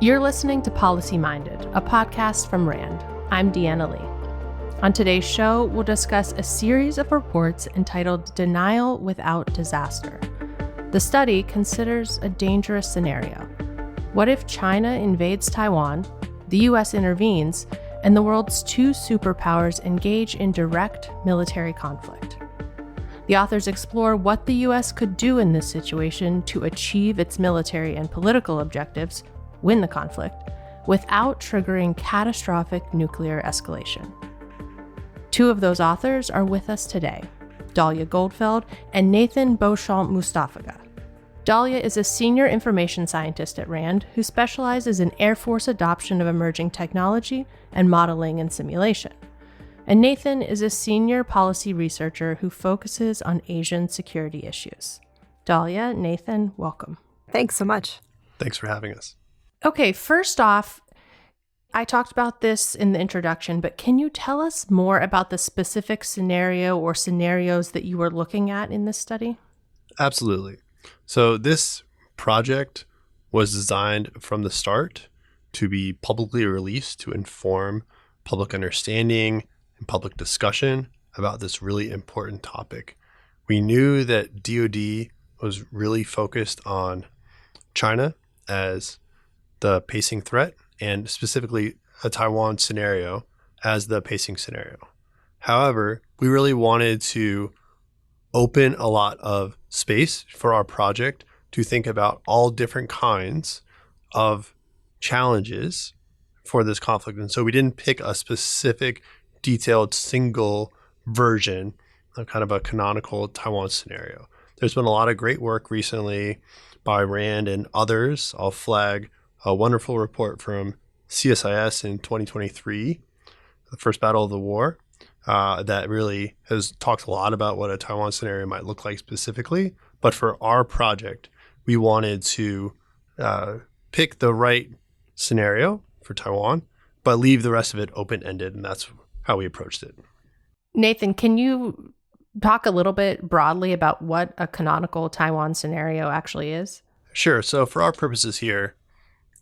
You're listening to Policy Minded, a podcast from RAND. I'm Deanna Lee. On today's show, we'll discuss a series of reports entitled Denial Without Disaster. The study considers a dangerous scenario. What if China invades Taiwan, the U.S. intervenes, and the world's two superpowers engage in direct military conflict? The authors explore what the U.S. could do in this situation to achieve its military and political objectives, win the conflict, without triggering catastrophic nuclear escalation. Two of those authors are with us today, Dahlia Goldfeld and Nathan Beauchamp-Mustafaga. Dahlia is a senior information scientist at RAND who specializes in Air Force adoption of emerging technology and modeling and simulation. And Nathan is a senior policy researcher who focuses on Asian security issues. Dahlia, Nathan, welcome. Thanks so much. Thanks for having us. Okay, first off, I talked about this in the introduction, but can you tell us more about the specific scenario or scenarios that you were looking at in this study? Absolutely. So this project was designed from the start to be publicly released to inform public understanding and public discussion about this really important topic. We knew that DoD was really focused on China as the pacing threat, and specifically a Taiwan scenario as the pacing scenario. However, we really wanted to open a lot of space for our project to think about all different kinds of challenges for this conflict. And so we didn't pick a specific, detailed, single version of kind of a canonical Taiwan scenario. There's been a lot of great work recently by RAND and others. I'll flag a wonderful report from CSIS in 2023, the first battle of the war, that really has talked a lot about what a Taiwan scenario might look like specifically. But for our project, we wanted to pick the right scenario for Taiwan, but leave the rest of it open-ended, and that's how we approached it. Nathan, can you talk a little bit broadly about what a canonical Taiwan scenario actually is? Sure. So for our purposes here,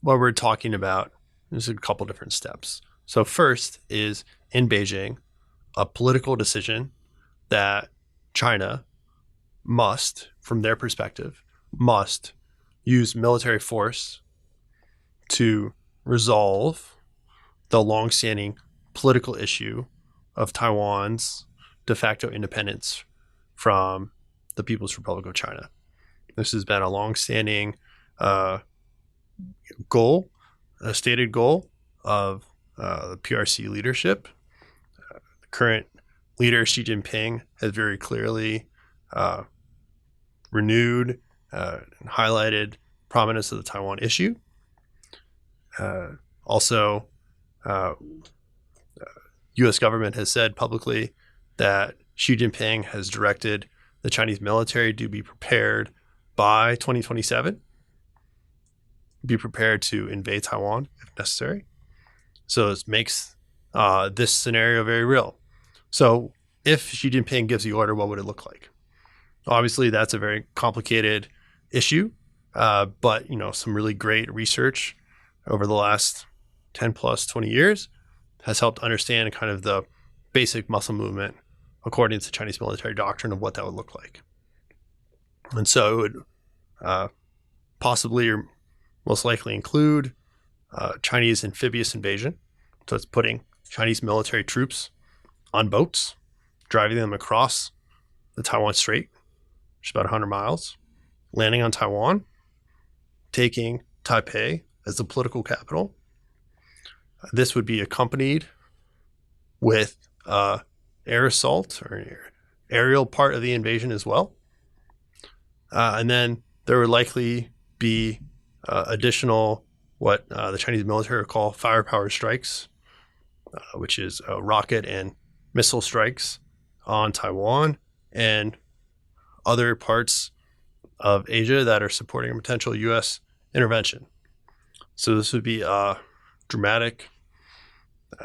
what we're talking about is a couple different steps. So first is in Beijing, a political decision that China must, from their perspective, must use military force to resolve the longstanding political issue of Taiwan's de facto independence from the People's Republic of China. This has been a longstanding goal, a stated goal of the PRC leadership. The current leader, Xi Jinping, has very clearly renewed and highlighted prominence of the Taiwan issue. Also, U.S. government has said publicly that Xi Jinping has directed the Chinese military to be prepared by 2027. Be prepared to invade Taiwan if necessary. So this makes this scenario very real. So if Xi Jinping gives the order, what would it look like? Obviously, that's a very complicated issue, but some really great research over the last 10 plus 20 years has helped understand kind of the basic muscle movement according to Chinese military doctrine of what that would look like. And so it would possibly or most likely include Chinese amphibious invasion. So it's putting Chinese military troops on boats, driving them across the Taiwan Strait, which is about 100 miles, landing on Taiwan, taking Taipei as the political capital. This would be accompanied with air assault or aerial part of the invasion as well. And then there would likely be additional what the Chinese military call firepower strikes, which is rocket and missile strikes on Taiwan and other parts of Asia that are supporting a potential U.S. intervention. So this would be a dramatic,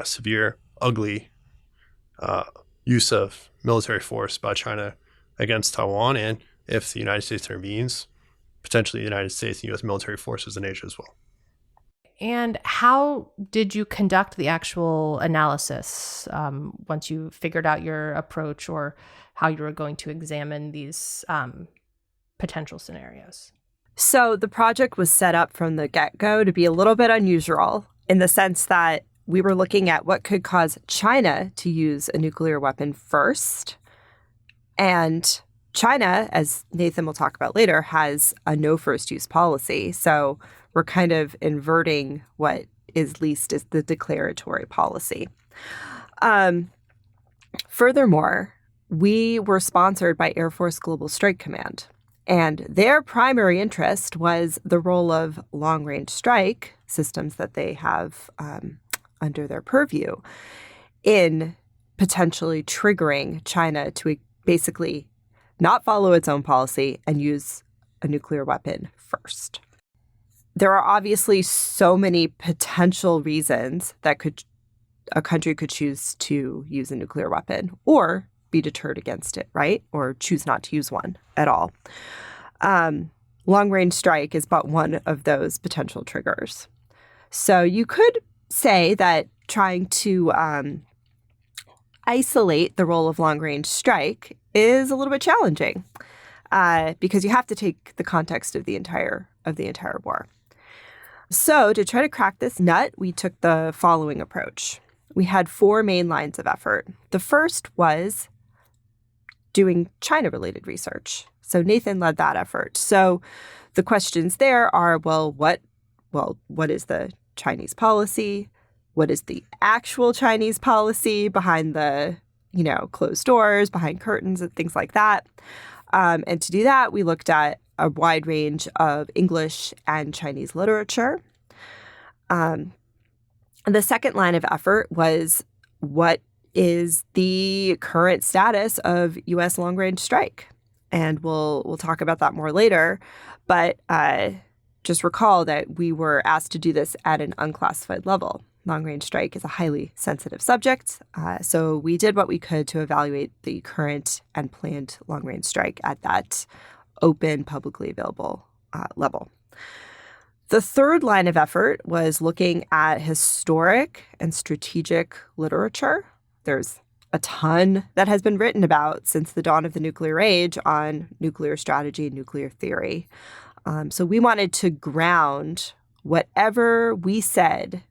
severe, ugly use of military force by China against Taiwan, and if the United States intervenes, potentially the United States and U.S. military forces in Asia as well. And how did you conduct the actual analysis once you figured out your approach or how you were going to examine these potential scenarios? So the project was set up from the get-go to be a little bit unusual in the sense that we were looking at what could cause China to use a nuclear weapon first. And China, as Nathan will talk about later, has a no first use policy. So we're kind of inverting what is least is the declaratory policy. Furthermore, we were sponsored by Air Force Global Strike Command, and their primary interest was the role of long-range strike systems that they have under their purview in potentially triggering China to basically not follow its own policy and use a nuclear weapon first. There are obviously so many potential reasons that a country could choose to use a nuclear weapon or be deterred against it, right? Or choose not to use one at all. Long-range strike is but one of those potential triggers. So you could say that trying to isolate the role of long-range strike is a little bit challenging because you have to take the context of the entire war. So to try to crack this nut, we took the following approach. We had 4 main lines of effort. The first was doing China-related research. So Nathan led that effort. So the questions there are, what is the Chinese policy? What is the actual Chinese policy behind the, closed doors, behind curtains and things like that? And to do that, we looked at a wide range of English and Chinese literature. The second line of effort was what is the current status of U.S. long-range strike? And we'll talk about that more later. But just recall that we were asked to do this at an unclassified level. Long-range strike is a highly sensitive subject. So we did what we could to evaluate the current and planned long-range strike at that open, publicly available level. The third line of effort was looking at historic and strategic literature. There's a ton that has been written about since the dawn of the nuclear age on nuclear strategy and nuclear theory. So we wanted to ground whatever we said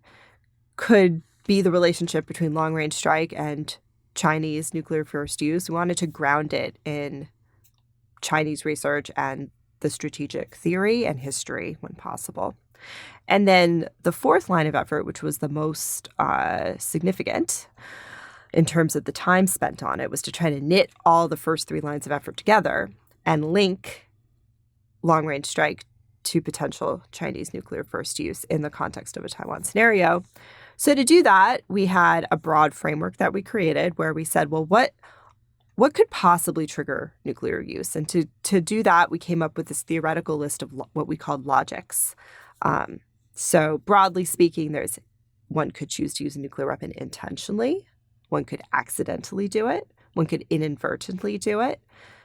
could be the relationship between long-range strike and Chinese nuclear first use. We wanted to ground it in Chinese research and the strategic theory and history when possible. And then the fourth line of effort, which was the most significant in terms of the time spent on it, was to try to knit all the first 3 lines of effort together and link long-range strike to potential Chinese nuclear first use in the context of a Taiwan scenario. So to do that, we had a broad framework that we created where we said, well, what could possibly trigger nuclear use? And to do that, we came up with this theoretical list of what we called logics. So broadly speaking, one could choose to use a nuclear weapon intentionally. One could accidentally do it. One could inadvertently do it.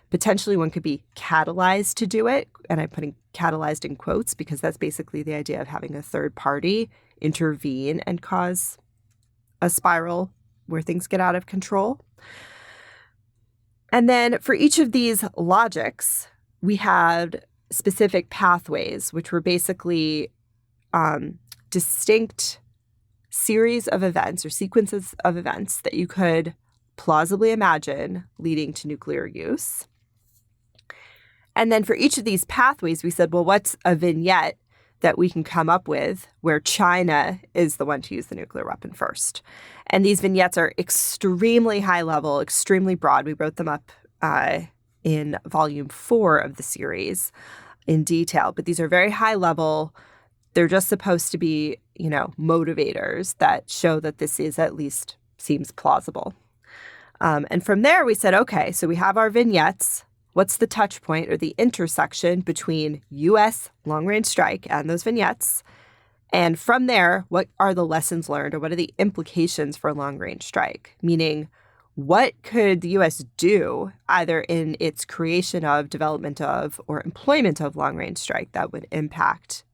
Potentially, one could be catalyzed to do it. And I'm putting catalyzed in quotes because that's basically the idea of having a third party intervene and cause a spiral where things get out of control. And then for each of these logics, we had specific pathways, which were basically distinct series of events or sequences of events that you could plausibly imagine leading to nuclear use. And then for each of these pathways, we said, well, what's a vignette that we can come up with where China is the one to use the nuclear weapon first? And these vignettes are extremely high level, extremely broad. We wrote them up in volume 4 of the series in detail, but these are very high level. They're just supposed to be, motivators that show that this is at least seems plausible. And from there, we said, okay, so we have our vignettes. What's the touch point or the intersection between U.S. long-range strike and those vignettes? And from there, what are the lessons learned or what are the implications for long-range strike? Meaning, what could the U.S. do either in its creation of, development of, or employment of long-range strike that would impact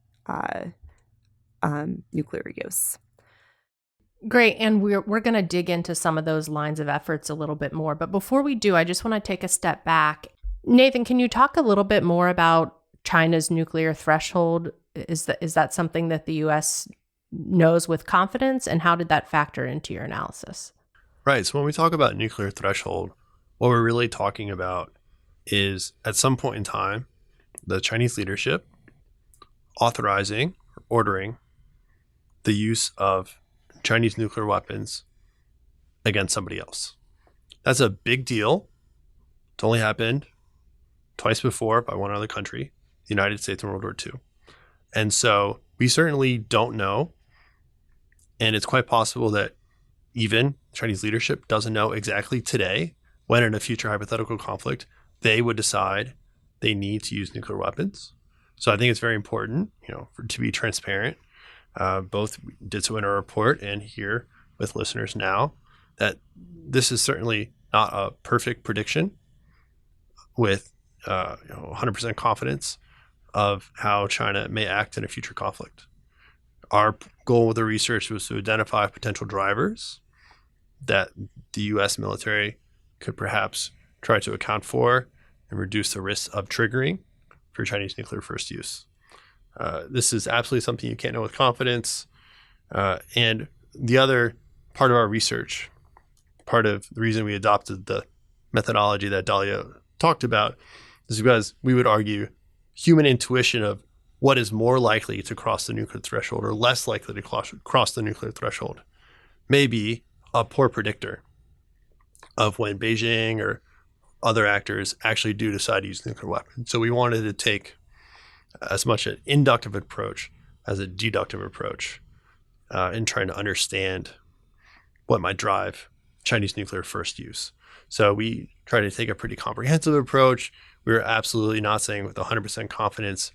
nuclear use. Great. And we're going to dig into some of those lines of efforts a little bit more. But before we do, I just want to take a step back. Nathan, can you talk a little bit more about China's nuclear threshold? Is that something that the U.S. knows with confidence? And how did that factor into your analysis? Right. So when we talk about nuclear threshold, what we're really talking about is at some point in time, the Chinese leadership authorizing or ordering the use of Chinese nuclear weapons against somebody else. That's a big deal. It's only happened twice before by one other country, the United States in World War II. And so we certainly don't know. And it's quite possible that even Chinese leadership doesn't know exactly today when in a future hypothetical conflict they would decide they need to use nuclear weapons. So I think it's very important, to be transparent. Both did so in our report and here with listeners now, that this is certainly not a perfect prediction with 100% confidence of how China may act in a future conflict. Our goal with the research was to identify potential drivers that the U.S. military could perhaps try to account for and reduce the risk of triggering for Chinese nuclear first use. This is absolutely something you can't know with confidence. And the other part of our research, part of the reason we adopted the methodology that Dahlia talked about, is because we would argue human intuition of what is more likely to cross the nuclear threshold or less likely to cross the nuclear threshold may be a poor predictor of when Beijing or other actors actually do decide to use nuclear weapons. So we wanted to take as much an inductive approach as a deductive approach in trying to understand what might drive Chinese nuclear first use. So we tried to take a pretty comprehensive approach. We were absolutely not saying with 100% confidence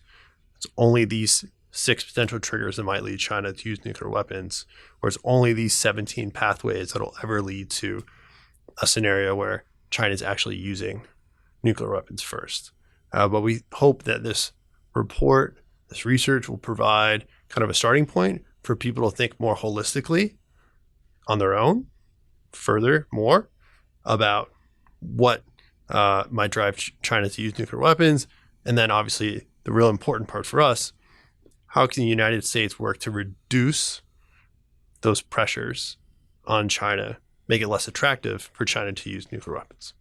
it's only these 6 potential triggers that might lead China to use nuclear weapons, or it's only these 17 pathways that will ever lead to a scenario where China is actually using nuclear weapons first. But we hope that this report, this research will provide kind of a starting point for people to think more holistically on their own, more about what might drive China to use nuclear weapons. And then obviously the real important part for us, how can the United States work to reduce those pressures on China, make it less attractive for China to use nuclear weapons?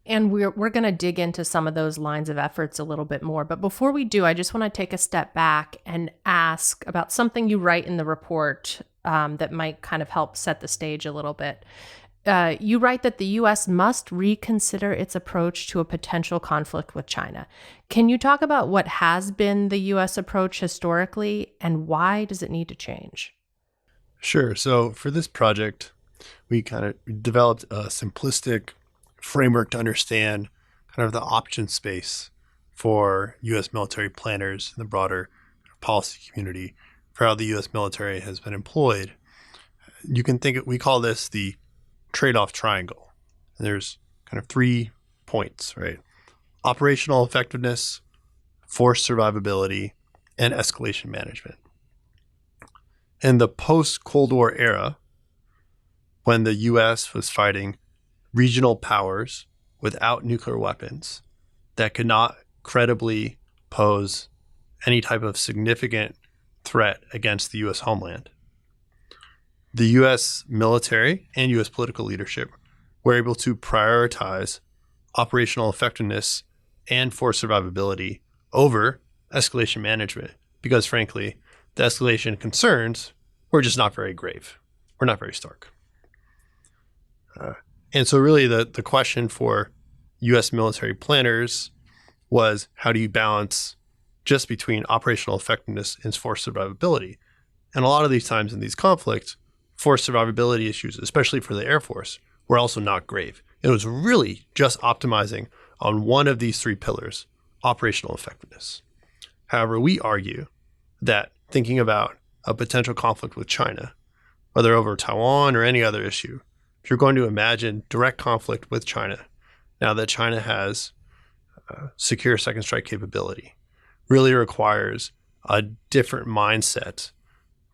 And we're going to dig into some of those lines of efforts a little bit more. But before we do, I just want to take a step back and ask about something you write in the report that might kind of help set the stage a little bit. You write that the U.S. must reconsider its approach to a potential conflict with China. Can you talk about what has been the U.S. approach historically and why does it need to change? Sure. So for this project, we kind of developed a simplistic framework to understand kind of the option space for U.S. military planners and the broader policy community for how the U.S. military has been employed. You can we call this the trade-off triangle. And there's kind of 3 points, right? Operational effectiveness, force survivability, and escalation management. In the post-Cold War era, when the U.S. was fighting regional powers without nuclear weapons that could not credibly pose any type of significant threat against the U.S. homeland, the U.S. military and U.S. political leadership were able to prioritize operational effectiveness and force survivability over escalation management because, frankly, the escalation concerns were just not very grave. We're not very stark. And so really the question for U.S. military planners was, how do you balance just between operational effectiveness and force survivability? And a lot of these times in these conflicts, force survivability issues, especially for the Air Force, were also not grave. It was really just optimizing on one of these 3 pillars, operational effectiveness. However, we argue that thinking about a potential conflict with China, whether over Taiwan or any other issue, if you're going to imagine direct conflict with China, now that China has secure second strike capability, really requires a different mindset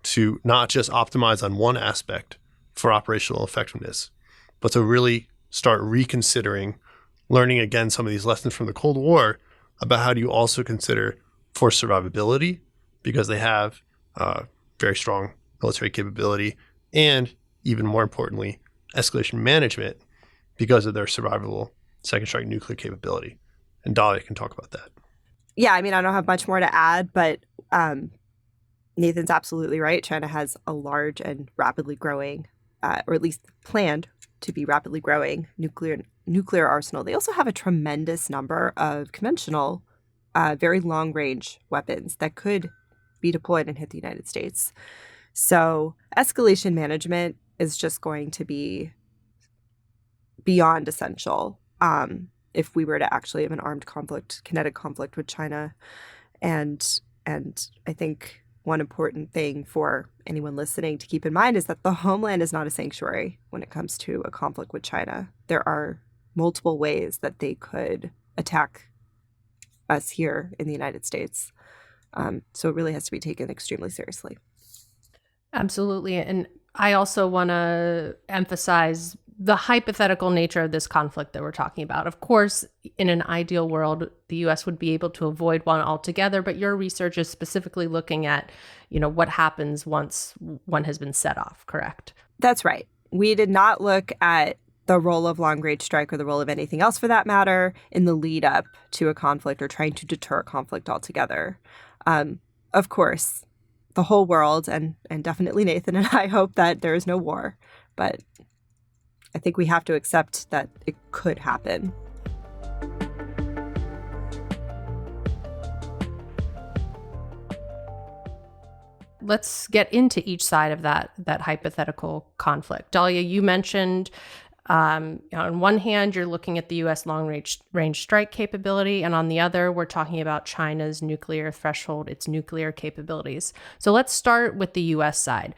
to not just optimize on one aspect for operational effectiveness, but to really start reconsidering, learning again some of these lessons from the Cold War about how do you also consider force survivability, because they have very strong military capability, and even more importantly, escalation management because of their survivable second strike nuclear capability. And Dahlia can talk about that. Yeah, I mean, I don't have much more to add, but Nathan's absolutely right. China has a large and rapidly growing, or at least planned to be rapidly growing nuclear arsenal. They also have a tremendous number of conventional, very long-range weapons that could be deployed and hit the United States. So escalation management is just going to be beyond essential if we were to actually have an armed conflict, kinetic conflict with China. And I think one important thing for anyone listening to keep in mind is that the homeland is not a sanctuary when it comes to a conflict with China. There are multiple ways that they could attack us here in the United States. So it really has to be taken extremely seriously. Absolutely. And I also want to emphasize the hypothetical nature of this conflict that we're talking about. Of course, in an ideal world, the U.S. would be able to avoid one altogether, but your research is specifically looking at, what happens once one has been set off, correct? That's right. We did not look at the role of long-range strike or the role of anything else for that matter in the lead up to a conflict or trying to deter a conflict altogether. Of course, the whole world and definitely Nathan and I hope that there is no war, but I think we have to accept that it could happen. Let's get into each side of that hypothetical conflict. Dahlia, you mentioned on one hand, you're looking at the U.S. long-range strike capability, and on the other, we're talking about China's nuclear threshold, its nuclear capabilities. So let's start with the U.S. side.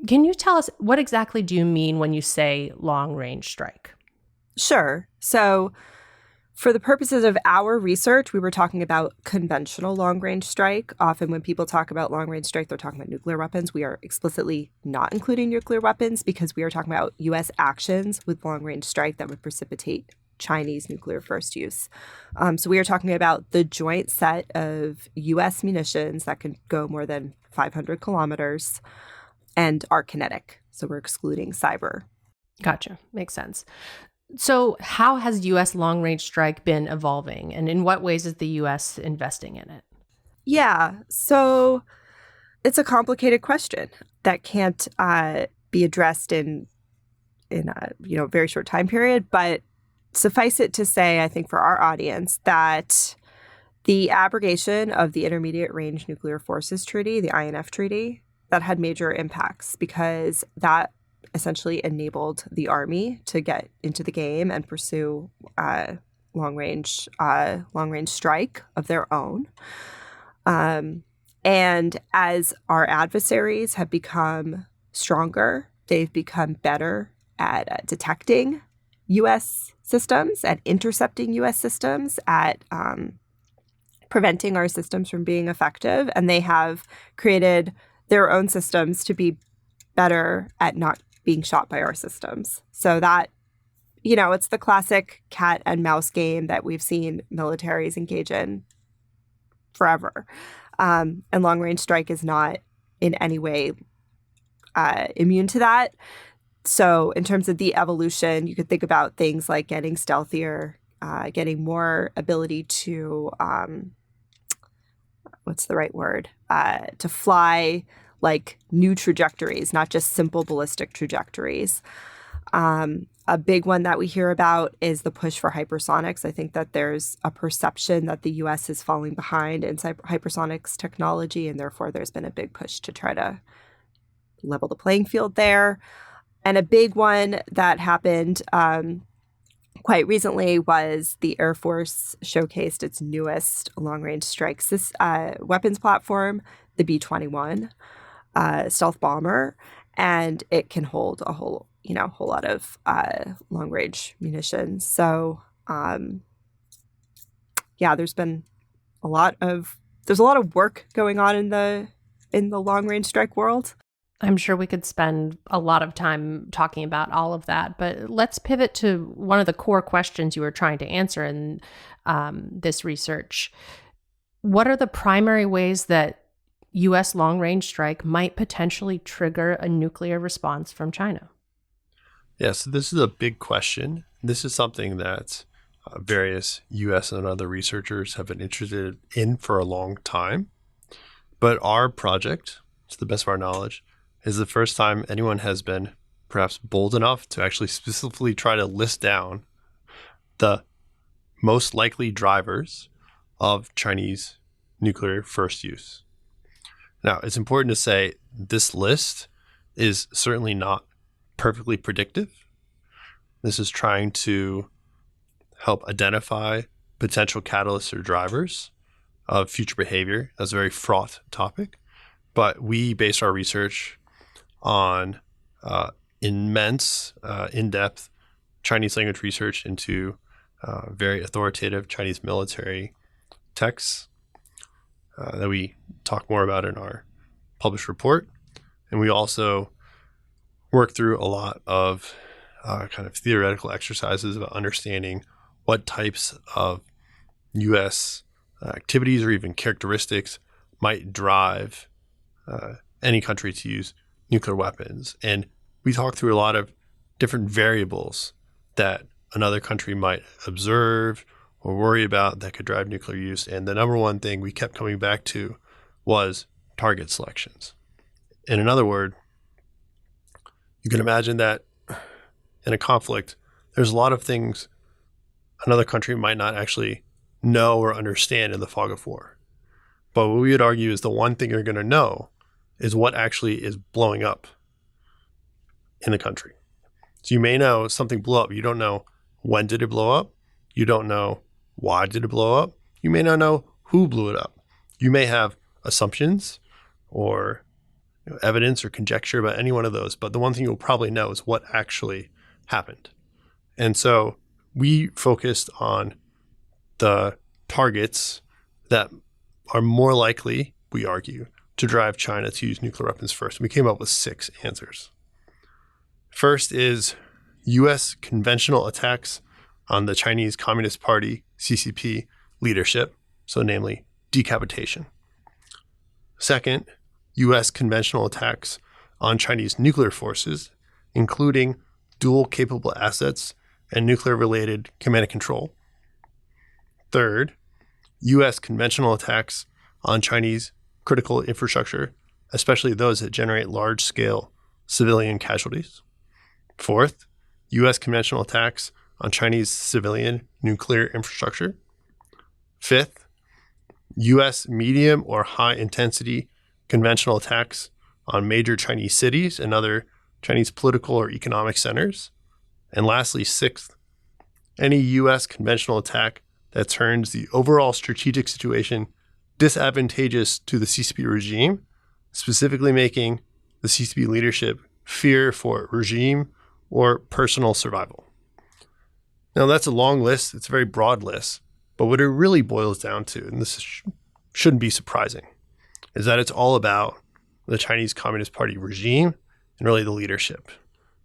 Can you tell us what exactly do you mean when you say long-range strike? Sure. So for the purposes of our research, we were talking about conventional long-range strike. Often when people talk about long-range strike, they're talking about nuclear weapons. We are explicitly not including nuclear weapons because we are talking about U.S. actions with long-range strike that would precipitate Chinese nuclear first use. So we are talking about the joint set of U.S. munitions that can go more than 500 kilometers and are kinetic. So we're excluding cyber. Gotcha. Makes sense. So how has U.S. long-range strike been evolving, and in what ways is the U.S. investing in it? Yeah, so it's a complicated question that can't be addressed in a very short time period. But suffice it to say, I think for our audience, that the abrogation of the Intermediate Range Nuclear Forces Treaty, the INF Treaty, that had major impacts because that essentially enabled the Army to get into the game and pursue long-range strike of their own. And as our adversaries have become stronger, they've become better at detecting U.S. systems, at intercepting U.S. systems, at preventing our systems from being effective. And they have created their own systems to be better at not being shot by our systems. So that, it's the classic cat and mouse game that we've seen militaries engage in forever. And long-range strike is not in any way immune to that. So in terms of the evolution, you could think about things like getting stealthier, getting more ability to, to fly like new trajectories, not just simple ballistic trajectories. A big one that we hear about is the push for hypersonics. I think that there's a perception that the U.S. is falling behind in hypersonics technology, and therefore there's been a big push to try to level the playing field there. And a big one that happened quite recently was the Air Force showcased its newest long-range strike weapons platform, the B-21 stealth bomber, and it can hold a whole lot of long-range munitions. So, there's a lot of work going on in the in the long-range strike world. I'm sure we could spend a lot of time talking about all of that, but let's pivot to one of the core questions you were trying to answer in this research. What are the primary ways that U.S. long-range strike might potentially trigger a nuclear response from China? Yes, this is a big question. This is something that various U.S. and other researchers have been interested in for a long time. But our project, to the best of our knowledge, is the first time anyone has been perhaps bold enough to actually specifically try to list down the most likely drivers of Chinese nuclear first use. Now, it's important to say this list is certainly not perfectly predictive. This is trying to help identify potential catalysts or drivers of future behavior. That's a very fraught topic. But we based our research on immense, in-depth Chinese language research into very authoritative Chinese military texts that we talk more about in our published report. And we also work through a lot of kind of theoretical exercises about understanding what types of U.S. activities or even characteristics might drive any country to use nuclear weapons. And we talk through a lot of different variables that another country might observe or worry about that could drive nuclear use. And the number one thing we kept coming back to was target selections. In other words, you can imagine that in a conflict, there's a lot of things another country might not actually know or understand in the fog of war. But what we would argue is the one thing you're going to know is what actually is blowing up in the country. So you may know something blew up. You don't know when did it blow up. You don't know why did it blow up. You may not know who blew it up. You may have assumptions or evidence or conjecture about any one of those. But the one thing you'll probably know is what actually happened. And so we focused on the targets that are more likely, we argue, to drive China to use nuclear weapons first. And we came up with 6 answers. First is U.S. conventional attacks on the Chinese Communist Party, CCP, leadership, so namely decapitation. Second, U.S. conventional attacks on Chinese nuclear forces, including dual capable assets and nuclear-related command and control. Third, U.S. conventional attacks on Chinese critical infrastructure, especially those that generate large-scale civilian casualties. Fourth, U.S. conventional attacks on Chinese civilian nuclear infrastructure. Fifth, U.S. medium or high-intensity conventional attacks on major Chinese cities and other Chinese political or economic centers. And lastly, sixth, any U.S. conventional attack that turns the overall strategic situation disadvantageous to the CCP regime, specifically making the CCP leadership fear for regime or personal survival. Now, that's a long list. It's a very broad list. But what it really boils down to, and this shouldn't be surprising, is that it's all about the Chinese Communist Party regime and really the leadership.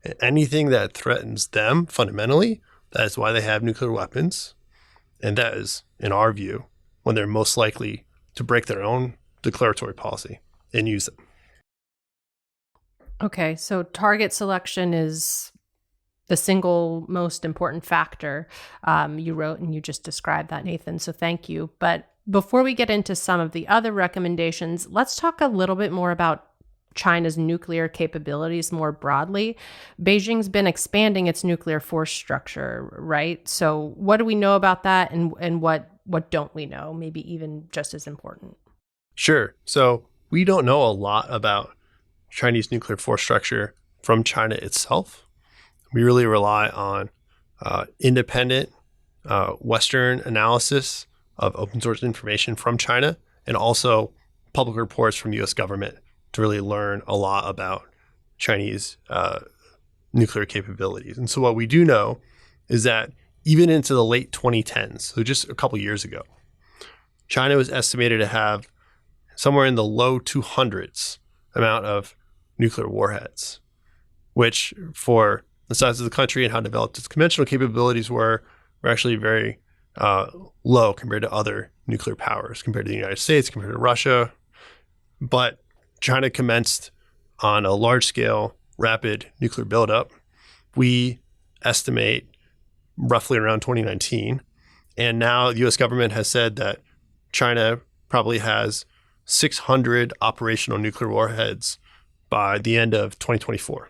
And anything that threatens them fundamentally, that is why they have nuclear weapons. And that is, in our view, when they're most likely to break their own declaratory policy and use them. Okay, so target selection is the single most important factor. You wrote and you just described that, Nathan, so thank you. But before we get into some of the other recommendations, let's talk a little bit more about China's nuclear capabilities more broadly. Beijing's been expanding its nuclear force structure, right? So what do we know about that, and what don't we know? Maybe even just as important. Sure. So we don't know a lot about Chinese nuclear force structure from China itself. We really rely on independent Western analysis of open source information from China, and also public reports from the U.S. government to really learn a lot about Chinese nuclear capabilities. And so what we do know is that even into the late 2010s, so just a couple years ago, China was estimated to have somewhere in the low 200s amount of nuclear warheads, which for the size of the country and how developed its conventional capabilities were actually very low compared to other nuclear powers, compared to the United States, compared to Russia. But China commenced on a large-scale, rapid nuclear buildup. We estimate roughly around 2019. And now the U.S. government has said that China probably has 600 operational nuclear warheads by the end of 2024.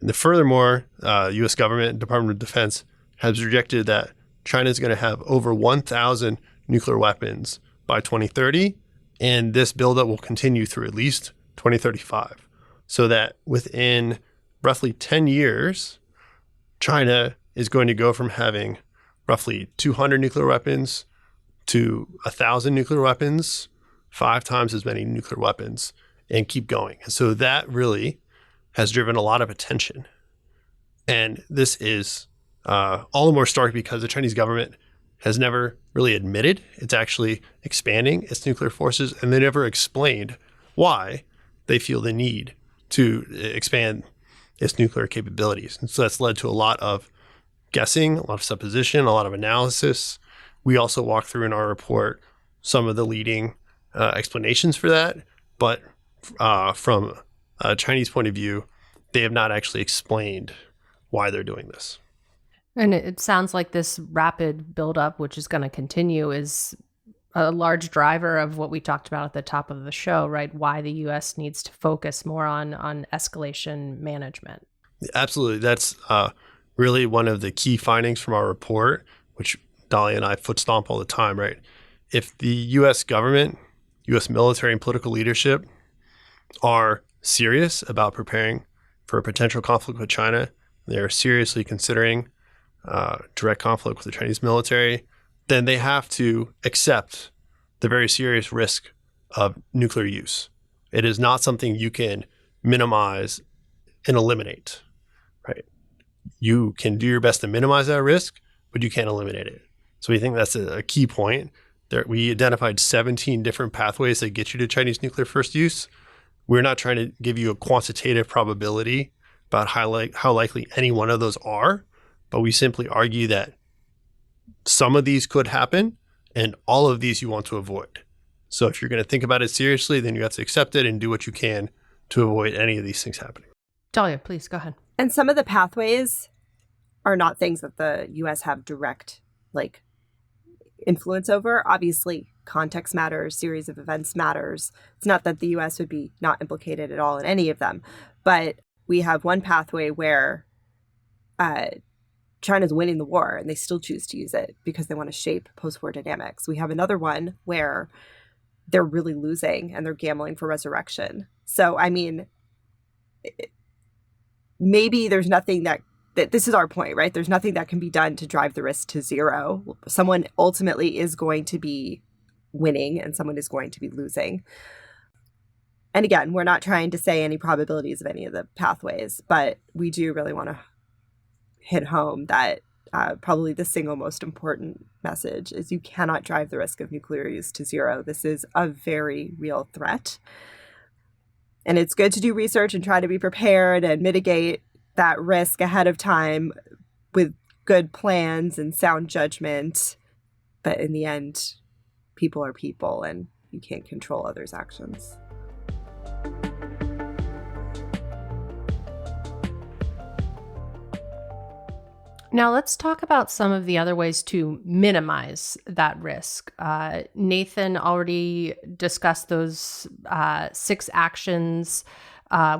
And furthermore, U.S. government, Department of Defense, has projected that China is going to have over 1,000 nuclear weapons by 2030, and this buildup will continue through at least 2035. So that within roughly 10 years, China is going to go from having roughly 200 nuclear weapons to 1,000 nuclear weapons, 5 times as many nuclear weapons, and keep going. And so that really has driven a lot of attention. And this is all the more stark because the Chinese government has never really admitted it's actually expanding its nuclear forces, and they never explained why they feel the need to expand its nuclear capabilities. And so that's led to a lot of guessing, a lot of supposition, a lot of analysis. We also walk through in our report some of the leading explanations for that, but from a Chinese point of view, they have not actually explained why they're doing this. And it sounds like this rapid buildup, which is going to continue, is a large driver of what we talked about at the top of the show, right? Why the U.S. needs to focus more on escalation management. Absolutely. That's really one of the key findings from our report, which Dahlia and I foot stomp all the time, right? If the U.S. government, U.S. military and political leadership are serious about preparing for a potential conflict with China, they're seriously considering direct conflict with the Chinese military, then they have to accept the very serious risk of nuclear use. It is not something you can minimize and eliminate, right? You can do your best to minimize that risk, but you can't eliminate it. So we think that's a key point. There, we identified 17 different pathways that get you to Chinese nuclear first use. We're not trying to give you a quantitative probability about how likely any one of those are, but we simply argue that some of these could happen and all of these you want to avoid. So if you're going to think about it seriously, then you have to accept it and do what you can to avoid any of these things happening. Dahlia, please go ahead. And some of the pathways are not things that the U.S. have direct influence over. Obviously, context matters, series of events matters. It's not that the U.S. would be not implicated at all in any of them, but we have one pathway where China's winning the war and they still choose to use it because they want to shape post-war dynamics. We have another one where they're really losing and they're gambling for resurrection. So, I mean, maybe there's nothing that this is our point, right? There's nothing that can be done to drive the risk to zero. Someone ultimately is going to be winning and someone is going to be losing. And again, we're not trying to say any probabilities of any of the pathways, but we do really want to hit home that probably the single most important message is you cannot drive the risk of nuclear use to zero. This is a very real threat. And it's good to do research and try to be prepared and mitigate that risk ahead of time with good plans and sound judgment. But in the end, people are people and you can't control others' actions. Now let's talk about some of the other ways to minimize that risk. Nathan already discussed those 6 actions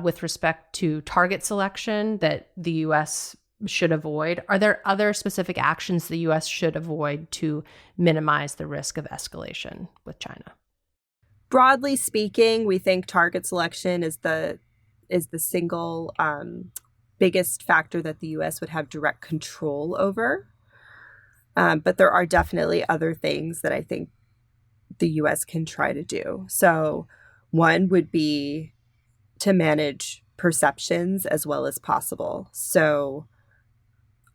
with respect to target selection that the U.S. should avoid. Are there other specific actions the U.S. should avoid to minimize the risk of escalation with China? Broadly speaking, we think target selection is the single biggest factor that the U.S. would have direct control over. But there are definitely other things that I think the U.S. can try to do. So one would be to manage perceptions as well as possible. So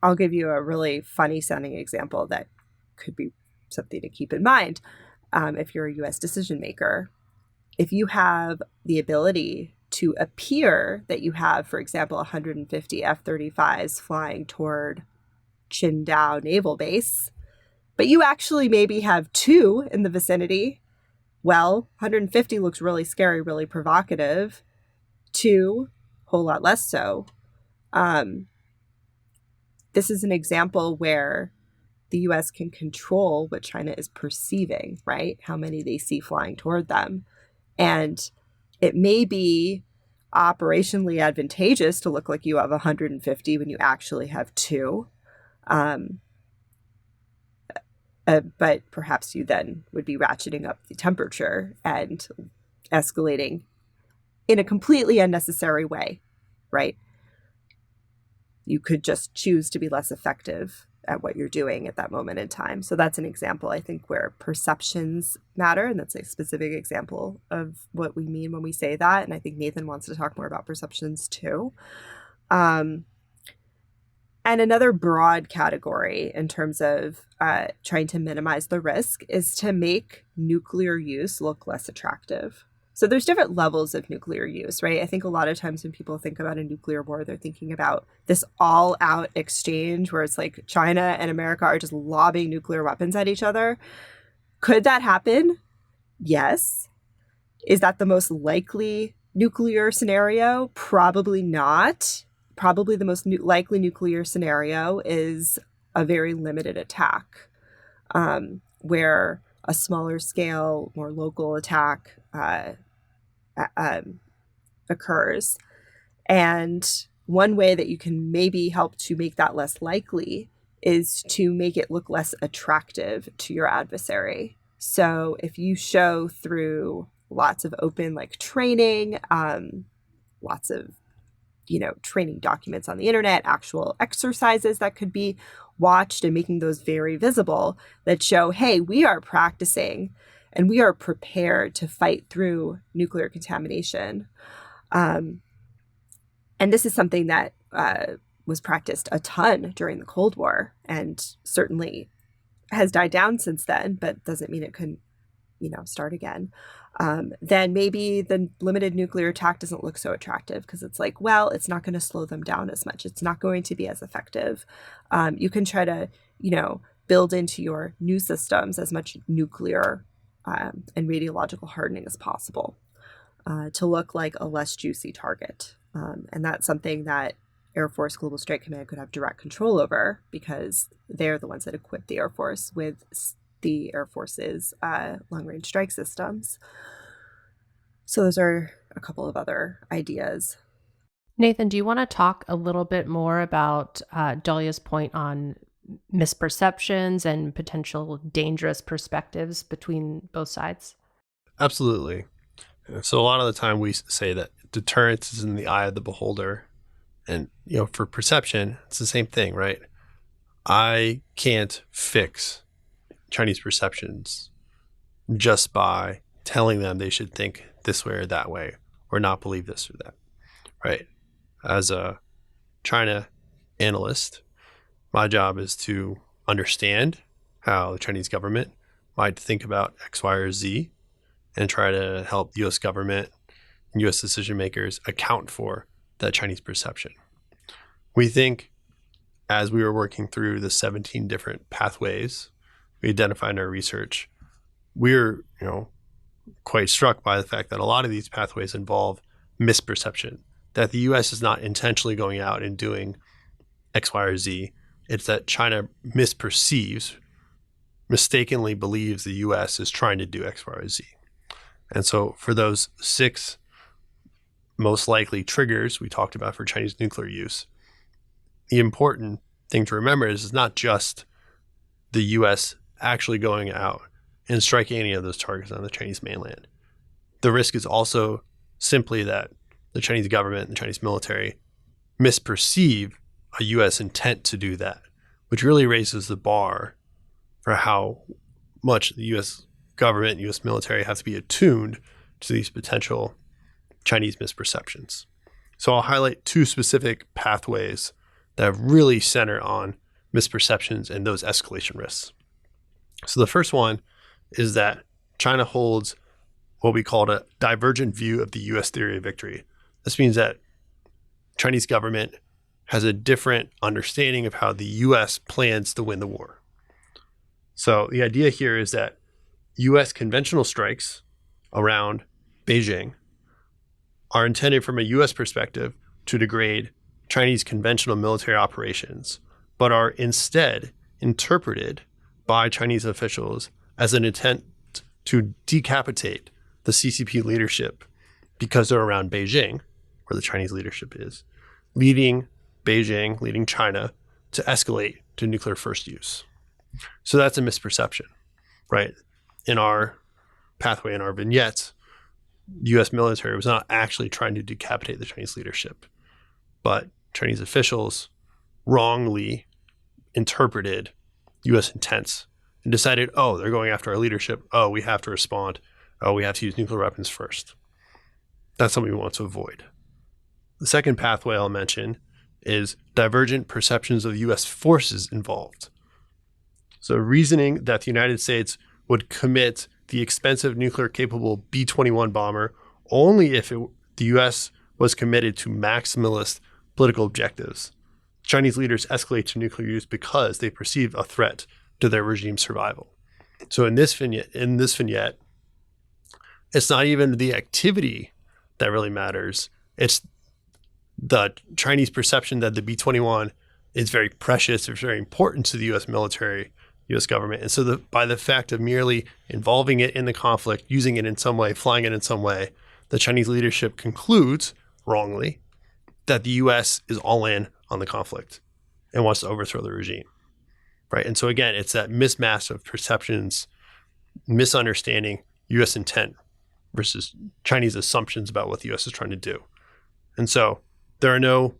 I'll give you a really funny sounding example that could be something to keep in mind if you're a U.S. decision maker. if you have the ability to appear that you have, for example, 150 F-35s flying toward Qingdao Naval Base, but you actually maybe have 2 in the vicinity, well, 150 looks really scary, really provocative. 2, whole lot less so. This is an example where the U.S. can control what China is perceiving, right? How many they see flying toward them. And it may be operationally advantageous to look like you have 150 when you actually have 2. But perhaps you then would be ratcheting up the temperature and escalating in a completely unnecessary way, right? You could just choose to be less effective at what you're doing at that moment in time. So that's an example, I think, where perceptions matter. And that's a specific example of what we mean when we say that. And I think Nathan wants to talk more about perceptions too. And another broad category in terms of trying to minimize the risk is to make nuclear use look less attractive. So there's different levels of nuclear use, right? I think a lot of times when people think about a nuclear war, they're thinking about this all-out exchange where it's like China and America are just lobbing nuclear weapons at each other. Could that happen? Yes. Is that the most likely nuclear scenario? Probably not. Probably the most likely nuclear scenario is a very limited attack, where a smaller scale, more local attack occurs. And one way that you can maybe help to make that less likely is to make it look less attractive to your adversary. So if you show through lots of open training, lots of training documents on the internet, actual exercises that could be watched and making those very visible that show, hey, we are practicing and we are prepared to fight through nuclear contamination. And this is something that was practiced a ton during the Cold War and certainly has died down since then, but doesn't mean it couldn't, start again. Then maybe the limited nuclear attack doesn't look so attractive because it's like, well, it's not going to slow them down as much. It's not going to be as effective. You can try to, build into your new systems as much nuclear and radiological hardening as possible to look like a less juicy target. And that's something that Air Force Global Strike Command could have direct control over because they're the ones that equip the Air Force with the Air Force's long-range strike systems. So those are a couple of other ideas. Nathan, do you want to talk a little bit more about Dahlia's point on misperceptions and potential dangerous perspectives between both sides? Absolutely. So a lot of the time we say that deterrence is in the eye of the beholder. And, for perception, it's the same thing, right? I can't fix Chinese perceptions just by telling them they should think this way or that way or not believe this or that, right? As a China analyst, my job is to understand how the Chinese government might think about X, Y, or Z and try to help the U.S. government and U.S. decision makers account for that Chinese perception. We think as we were working through the 17 different pathways we identified in our research, we're, quite struck by the fact that a lot of these pathways involve misperception, that the U.S. is not intentionally going out and doing X, Y, or Z. It's that China mistakenly believes the U.S. is trying to do X, Y, or Z. And so for those 6 most likely triggers we talked about for Chinese nuclear use, the important thing to remember is it's not just the U.S. actually going out and striking any of those targets on the Chinese mainland. The risk is also simply that the Chinese government and the Chinese military misperceive a U.S. intent to do that, which really raises the bar for how much the U.S. government and U.S. military have to be attuned to these potential Chinese misperceptions. So I'll highlight 2 specific pathways that really center on misperceptions and those escalation risks. So the first one is that China holds what we called a divergent view of the U.S. theory of victory. This means that Chinese government has a different understanding of how the U.S. plans to win the war. So the idea here is that U.S. conventional strikes around Beijing are intended from a U.S. perspective to degrade Chinese conventional military operations, but are instead interpreted by Chinese officials as an intent to decapitate the CCP leadership because they're around Beijing, where the Chinese leadership is, leading Beijing, leading China to escalate to nuclear first use. So that's a misperception, right? In our pathway, in our vignettes, the U.S. military was not actually trying to decapitate the Chinese leadership, but Chinese officials wrongly interpreted U.S. intents and decided, oh, they're going after our leadership. Oh, we have to respond. Oh, we have to use nuclear weapons first. That's something we want to avoid. The second pathway I'll mention is divergent perceptions of U.S. forces involved. So reasoning that the United States would commit the expensive nuclear-capable B-21 bomber only if the U.S. was committed to maximalist political objectives. Chinese leaders escalate to nuclear use because they perceive a threat to their regime's survival. So in this vignette, it's not even the activity that really matters. It's the Chinese perception that the B-21 is very precious, it's very important to the U.S. military, U.S. government. And so by the fact of merely involving it in the conflict, using it in some way, flying it in some way, the Chinese leadership concludes, wrongly, that the U.S. is all in on the conflict and wants to overthrow the regime, right? And so again, it's that mismatch of perceptions, misunderstanding U.S. intent versus Chinese assumptions about what the U.S. is trying to do. And so there are no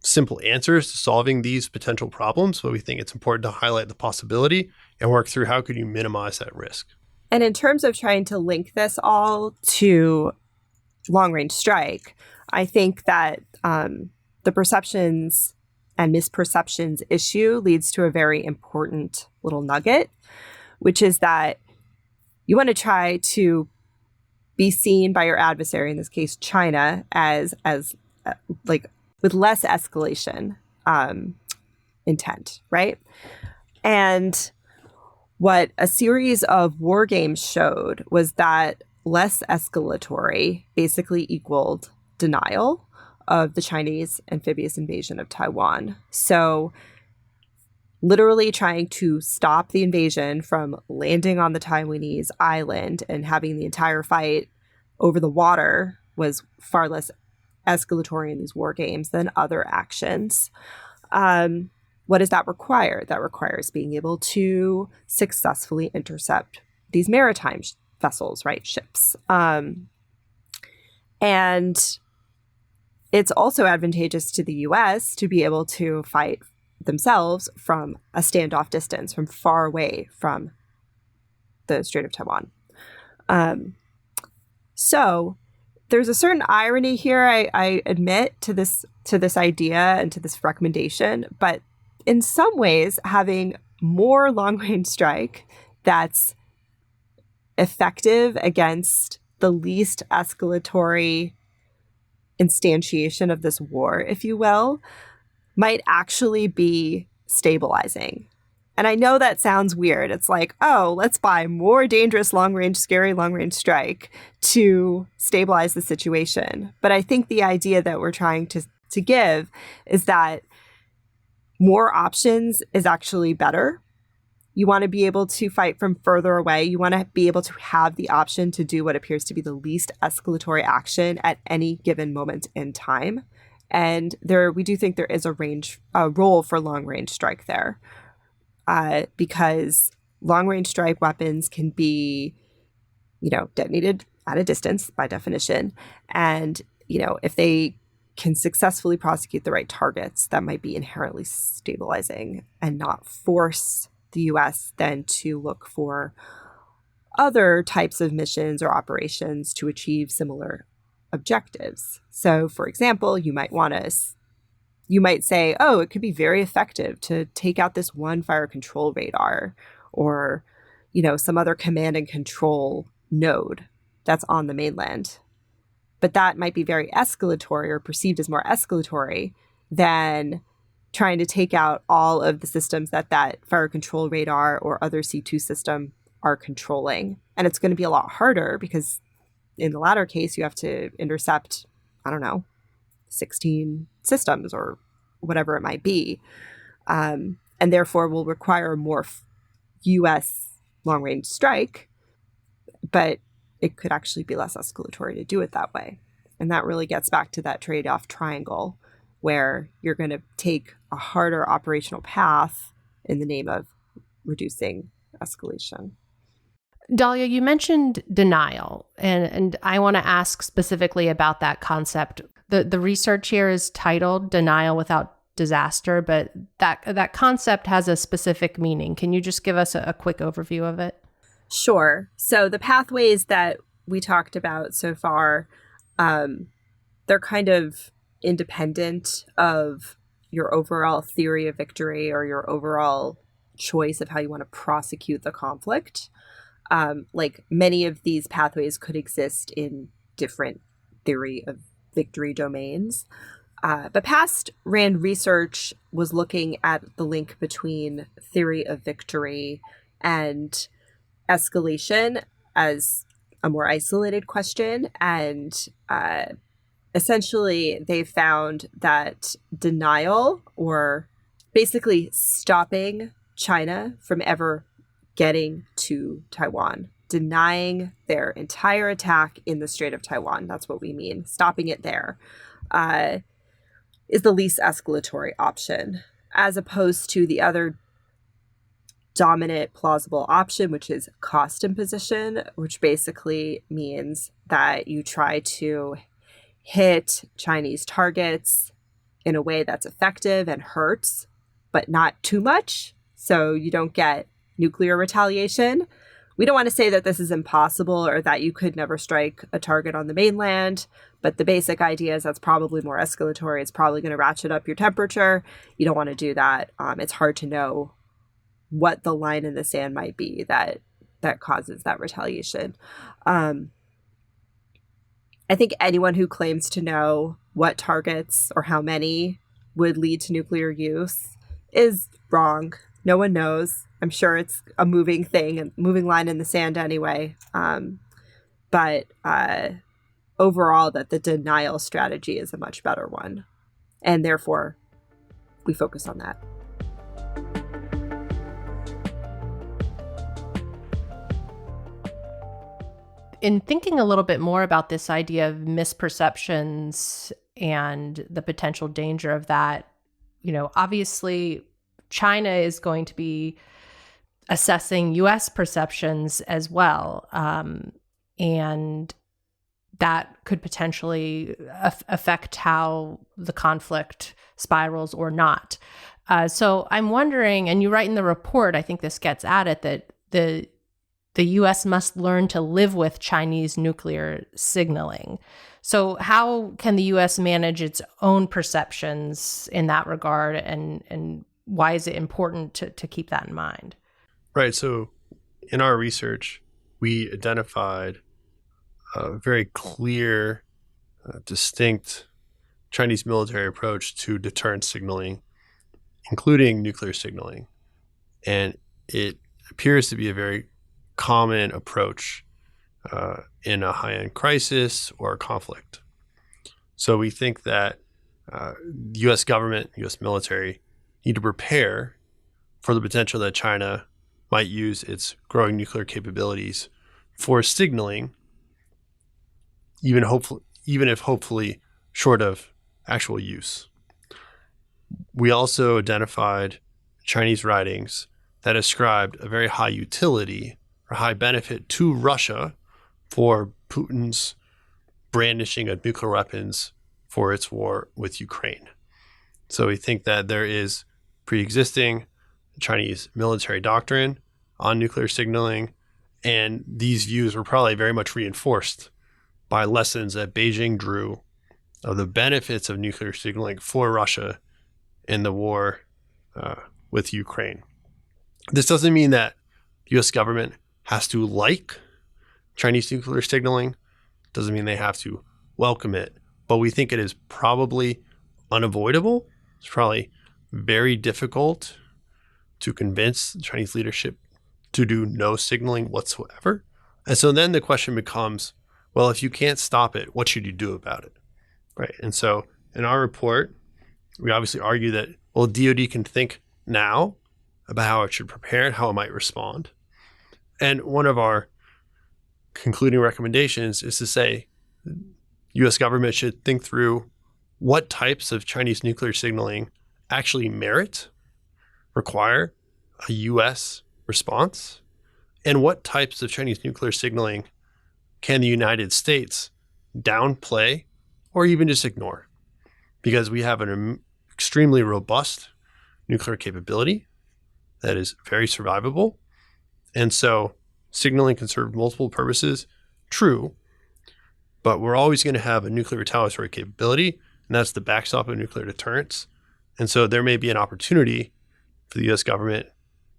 simple answers to solving these potential problems, but we think it's important to highlight the possibility and work through how could you minimize that risk. And in terms of trying to link this all to long-range strike, I think that the perceptions and misperceptions issue leads to a very important little nugget, which is that you want to try to be seen by your adversary, in this case China, as like with less escalation intent, right? And what a series of war games showed was that less escalatory basically equaled denial of the Chinese amphibious invasion of Taiwan. So literally trying to stop the invasion from landing on the Taiwanese island and having the entire fight over the water was far less escalatory in these war games than other actions. What does that require? That requires being able to successfully intercept these maritime vessels, right? Ships. And it's also advantageous to the U.S. to be able to fight themselves from a standoff distance, from far away from the Strait of Taiwan. So there's a certain irony here, I admit, to this idea and to this recommendation, but in some ways, having more long-range strike that's effective against the least escalatory instantiation of this war, if you will, might actually be stabilizing. And I know that sounds weird. It's like, oh, let's buy more dangerous long-range, scary long-range strike to stabilize the situation. But I think the idea that we're trying to give is that more options is actually better. You want to be able to fight from further away. You want to be able to have the option to do what appears to be the least escalatory action at any given moment in time. And we do think there is a role for long-range strike there. Because long-range strike weapons can be, detonated at a distance by definition. And, if they can successfully prosecute the right targets, that might be inherently stabilizing and not force the U.S. then to look for other types of missions or operations to achieve similar objectives. So, for example, you might say, oh, it could be very effective to take out this one fire control radar or, some other command and control node that's on the mainland. But that might be very escalatory or perceived as more escalatory than trying to take out all of the systems that fire control radar or other C2 system are controlling. And it's going to be a lot harder because in the latter case, you have to intercept, 16 systems or whatever it might be. And therefore will require more U.S. long-range strike, but it could actually be less escalatory to do it that way. And that really gets back to that trade-off triangle where you're going to take a harder operational path in the name of reducing escalation. Dahlia, you mentioned denial, and I want to ask specifically about that concept. The research here is titled Denial Without Disaster, but that concept has a specific meaning. Can you just give us a quick overview of it? Sure. So the pathways that we talked about so far, they're kind of independent of your overall theory of victory or your overall choice of how you want to prosecute the conflict. Like many of these pathways could exist in different theory of victory domains. But past RAND research was looking at the link between theory of victory and escalation as a more isolated question. And essentially, they found that denial, or basically stopping China from ever getting to Taiwan, denying their entire attack in the Strait of Taiwan, that's what we mean, stopping it there, is the least escalatory option, as opposed to the other dominant plausible option, which is cost imposition, which basically means that you try to hit Chinese targets in a way that's effective and hurts, but not too much, so you don't get nuclear retaliation. We don't want to say that this is impossible or that you could never strike a target on the mainland, but the basic idea is that's probably more escalatory. It's probably going to ratchet up your temperature. You don't want to do that. It's hard to know what the line in the sand might be that causes that retaliation. I think anyone who claims to know what targets or how many would lead to nuclear use is wrong. No one knows. I'm sure it's a moving thing, a moving line in the sand anyway. But overall, that the denial strategy is a much better one. And therefore, we focus on that. In thinking a little bit more about this idea of misperceptions and the potential danger of that, obviously China is going to be assessing U.S. perceptions as well. And that could potentially affect how the conflict spirals or not. So I'm wondering, and you write in the report, I think this gets at it, that the U.S. must learn to live with Chinese nuclear signaling. So how can the U.S. manage its own perceptions in that regard, and why is it important to keep that in mind? Right. So in our research, we identified a very clear, distinct Chinese military approach to deterrence signaling, including nuclear signaling. And it appears to be a very common approach in a high-end crisis or a conflict. So we think that the U.S. government, U.S. military need to prepare for the potential that China might use its growing nuclear capabilities for signaling, even if hopefully short of actual use. We also identified Chinese writings that ascribed a very high utility or high benefit to Russia for Putin's brandishing of nuclear weapons for its war with Ukraine. So we think that there is pre-existing Chinese military doctrine on nuclear signaling, and these views were probably very much reinforced by lessons that Beijing drew of the benefits of nuclear signaling for Russia in the war with Ukraine. This doesn't mean that the U.S. government has to like Chinese nuclear signaling. Doesn't mean they have to welcome it, but we think it is probably unavoidable. It's probably very difficult to convince the Chinese leadership to do no signaling whatsoever. And so then the question becomes, well, if you can't stop it, what should you do about it? Right. And so in our report, we obviously argue that, well, DoD can think now about how it should prepare and how it might respond. And one of our concluding recommendations is to say U.S. government should think through what types of Chinese nuclear signaling actually require a U.S. response, and what types of Chinese nuclear signaling can the United States downplay or even just ignore? Because we have an extremely robust nuclear capability that is very survivable. And so signaling can serve multiple purposes, true, but we're always going to have a nuclear retaliatory capability, and that's the backstop of nuclear deterrence. And so there may be an opportunity for the U.S. government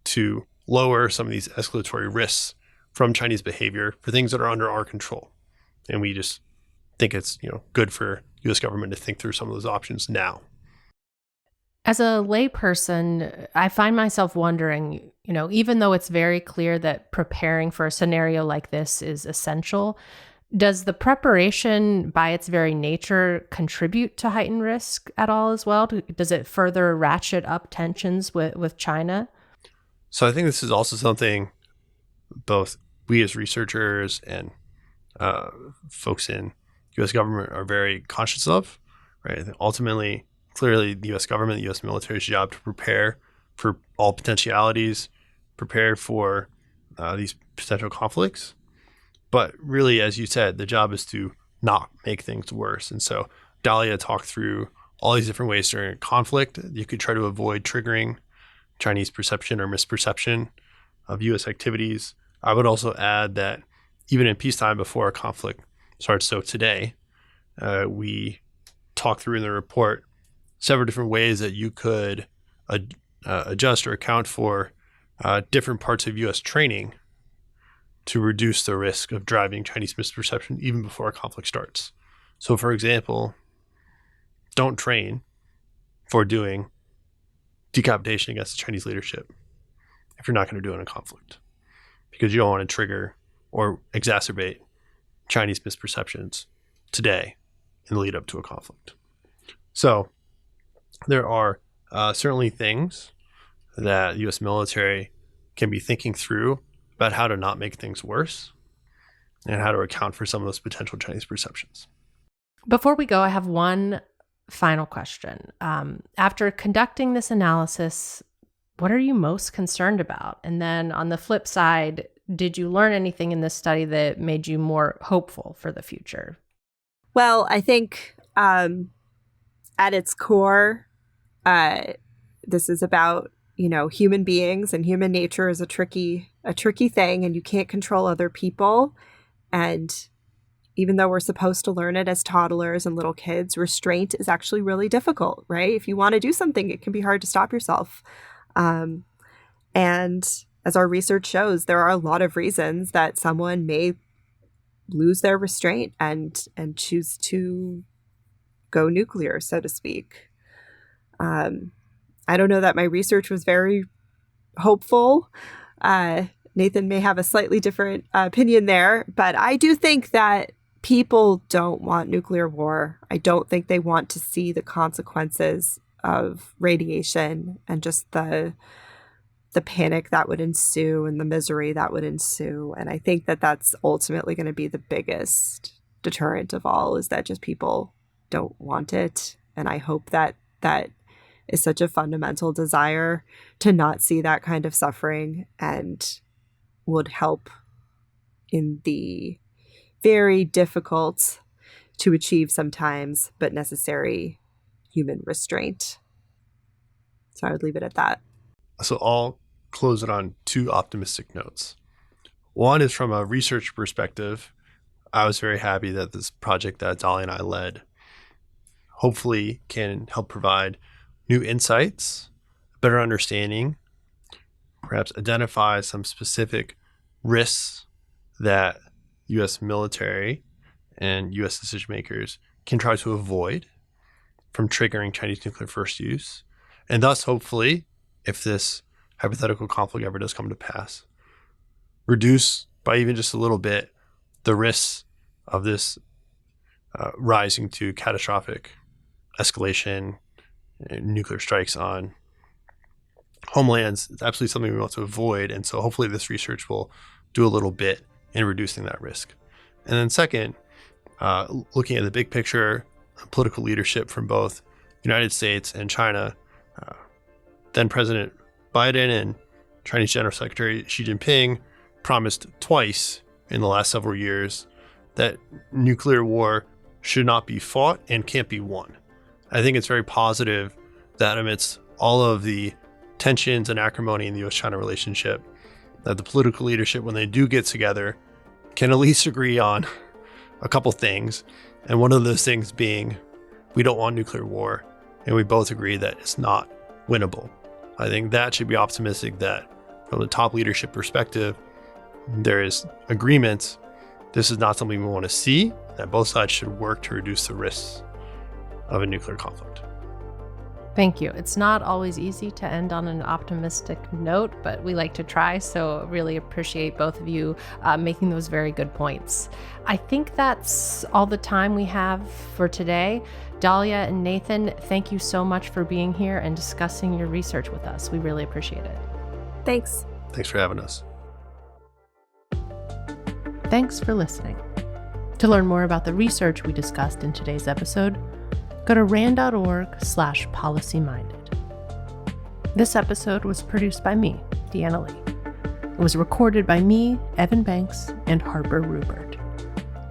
to lower some of these escalatory risks from Chinese behavior for things that are under our control. And we just think it's, good for U.S. government to think through some of those options now. As a layperson, I find myself wondering, even though it's very clear that preparing for a scenario like this is essential, does the preparation by its very nature contribute to heightened risk at all as well? Does it further ratchet up tensions with China? So I think this is also something both we as researchers and folks in U.S. government are very conscious of, right? Ultimately, clearly, the U.S. government, the U.S. military's job to prepare for all potentialities, prepare for these potential conflicts. But really, as you said, the job is to not make things worse. And so Dahlia talked through all these different ways during a conflict you could try to avoid triggering Chinese perception or misperception of U.S. activities. I would also add that even in peacetime before a conflict starts, so today, we talk through in the report several different ways that you could adjust or account for different parts of U.S. training to reduce the risk of driving Chinese misperception even before a conflict starts. So, for example, don't train for doing decapitation against the Chinese leadership if you're not going to do it in a conflict, because you don't want to trigger or exacerbate Chinese misperceptions today in the lead up to a conflict. So there are certainly things that the U.S. military can be thinking through about how to not make things worse and how to account for some of those potential Chinese perceptions. Before we go, I have one final question. After conducting this analysis, what are you most concerned about? And then on the flip side, did you learn anything in this study that made you more hopeful for the future? Well, I think at its core, this is about, human beings, and human nature is a tricky thing, and you can't control other people. And even though we're supposed to learn it as toddlers and little kids, restraint is actually really difficult, right? If you want to do something, it can be hard to stop yourself. And as our research shows, there are a lot of reasons that someone may lose their restraint and choose to go nuclear, so to speak. I don't know that my research was very hopeful. Nathan may have a slightly different opinion there, but I do think that people don't want nuclear war. I don't think they want to see the consequences of radiation and just the panic that would ensue and the misery that would ensue. And I think that that's ultimately going to be the biggest deterrent of all, is that just people don't want it. And I hope that that is such a fundamental desire to not see that kind of suffering, and would help in the very difficult to achieve sometimes, but necessary human restraint. So I would leave it at that. So I'll close it on two optimistic notes. One is from a research perspective. I was very happy that this project that Dahlia and I led hopefully can help provide new insights, better understanding, perhaps identify some specific risks that U.S. military and U.S. decision makers can try to avoid from triggering Chinese nuclear first use. And thus, hopefully, if this hypothetical conflict ever does come to pass, reduce by even just a little bit the risks of this rising to catastrophic escalation, nuclear strikes on homelands. It's absolutely something we want to avoid. And so hopefully this research will do a little bit in reducing that risk. And then second, looking at the big picture, political leadership from both United States and China, then President Biden and Chinese General Secretary Xi Jinping promised twice in the last several years that nuclear war should not be fought and can't be won. I think it's very positive that amidst all of the tensions and acrimony in the U.S.-China relationship, that the political leadership, when they do get together, can at least agree on a couple things. And one of those things being, we don't want nuclear war, and we both agree that it's not winnable. I think that should be optimistic that from the top leadership perspective, there is agreement. This is not something we want to see, that both sides should work to reduce the risks of a nuclear conflict. Thank you. It's not always easy to end on an optimistic note, but we like to try, so really appreciate both of you making those very good points. I think that's all the time we have for today. Dahlia and Nathan, thank you so much for being here and discussing your research with us. We really appreciate it. Thanks. Thanks for having us. Thanks for listening. To learn more about the research we discussed in today's episode, go to rand.org/policyminded. This episode was produced by me, Deanna Lee. It was recorded by me, Evan Banks, and Harper Rupert.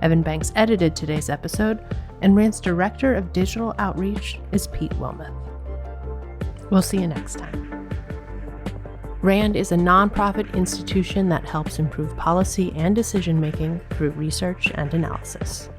Evan Banks edited today's episode, and Rand's Director of Digital Outreach is Pete Wilmoth. We'll see you next time. RAND is a nonprofit institution that helps improve policy and decision-making through research and analysis.